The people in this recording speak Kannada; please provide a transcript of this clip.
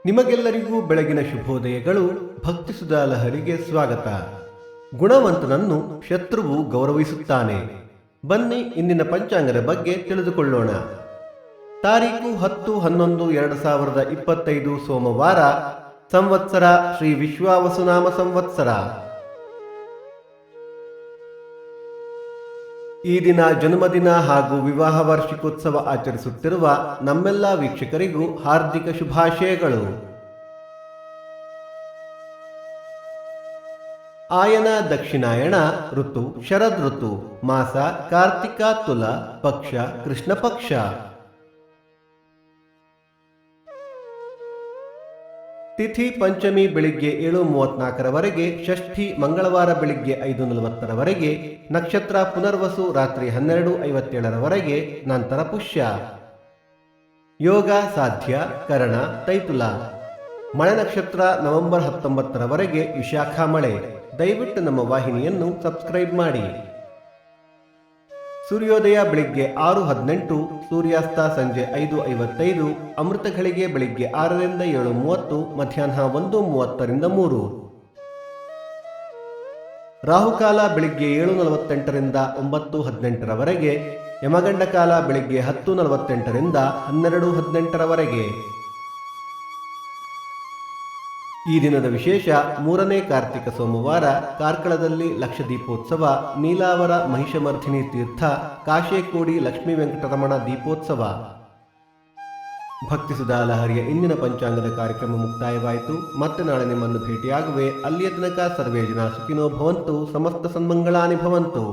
ನಿಮಗೆಲ್ಲರಿಗೂ ಬೆಳಗಿನ ಶುಭೋದಯಗಳು. ಭಕ್ತಿ ಸುಧಾ ಲಹರಿಗೆ ಸ್ವಾಗತ. ಗುಣವಂತನನ್ನು ಶತ್ರುವು ಗೌರವಿಸುತ್ತಾನೆ. ಬನ್ನಿ ಇಂದಿನ ಪಂಚಾಂಗದ ಬಗ್ಗೆ ತಿಳಿದುಕೊಳ್ಳೋಣ. ತಾರೀಕು 10-11-2025 ಸೋಮವಾರ. ಸಂವತ್ಸರ ಶ್ರೀ ವಿಶ್ವಾವಸುನಾಮ ಸಂವತ್ಸರ. ಈ ದಿನ ಜನ್ಮದಿನ ಹಾಗೂ ವಿವಾಹ ವಾರ್ಷಿಕೋತ್ಸವ ಆಚರಿಸುತ್ತಿರುವ ನಮ್ಮೆಲ್ಲ ವೀಕ್ಷಕರಿಗೂ ಹಾರ್ದಿಕ ಶುಭಾಶಯಗಳು. ಆಯನ ದಕ್ಷಿಣಾಯಣ ಋತು ಶರದ್ ಋತು. ಮಾಸ ಕಾರ್ತಿಕ ತುಲ. ಪಕ್ಷ ಕೃಷ್ಣ ಪಕ್ಷ. ತಿಥಿ ಪಂಚಮಿ ಬೆಳಿಗ್ಗೆ 7:34 ಷಷ್ಠಿ ಮಂಗಳವಾರ ಬೆಳಿಗ್ಗೆ 5:40 ನಕ್ಷತ್ರ ಪುನರ್ವಸು ರಾತ್ರಿ 12:57 ನಂತರ ಪುಷ್ಯ. ಯೋಗ ಸಾಧ್ಯ ಕರಣ ತೈತುಲ. ಮಳೆ ನಕ್ಷತ್ರ ನವೆಂಬರ್ 19 ವಿಶಾಖ ಮಳೆ. ದಯವಿಟ್ಟು ನಮ್ಮ ವಾಹಿನಿಯನ್ನು ಸಬ್ಸ್ಕ್ರೈಬ್ ಮಾಡಿ. ಸೂರ್ಯೋದಯ ಬೆಳಿಗ್ಗೆ 6:18, ಸೂರ್ಯಾಸ್ತ ಸಂಜೆ 5:55, ಅಮೃತ ಘಳಿಗೆ ಬೆಳಿಗ್ಗೆ 6 ರಿಂದ 7:30, ಮಧ್ಯಾಹ್ನ 1:30 3. ರಾಹುಕಾಲ ಬೆಳಿಗ್ಗೆ 7:48 ರಿಂದ 9:18, ಯಮಗಂಡ ಕಾಲ ಬೆಳಿಗ್ಗೆ 10:48 ರಿಂದ 12:18. ಈ ದಿನದ ವಿಶೇಷ: 3ನೇ ಕಾರ್ತಿಕ ಸೋಮವಾರ. ಕಾರ್ಕಳದಲ್ಲಿ ಲಕ್ಷದೀಪೋತ್ಸವ. ನೀಲಾವರ ಮಹಿಷಮರ್ಧಿನಿ ತೀರ್ಥ. ಕಾಶೇಕೋಡಿ ಲಕ್ಷ್ಮೀ ವೆಂಕಟರಮಣ ದೀಪೋತ್ಸವ. ಭಕ್ತಿ ಸುಧಾ ಲಹರಿಯ ಇಂದಿನ ಪಂಚಾಂಗದ ಕಾರ್ಯಕ್ರಮ ಮುಕ್ತಾಯವಾಯಿತು. ಮತ್ತೆ ನಾಳೆ ನಿಮ್ಮನ್ನು ಭೇಟಿಯಾಗುವೆ. ಅಲ್ಲಿಯ ತನಕ ಸರ್ವೇ ಜನ ಸುಖಿನೋ ಭವಂತು. ಸಮಸ್ತ ಸನ್ಮಂಗಳಾನಿ ಭವಂತು.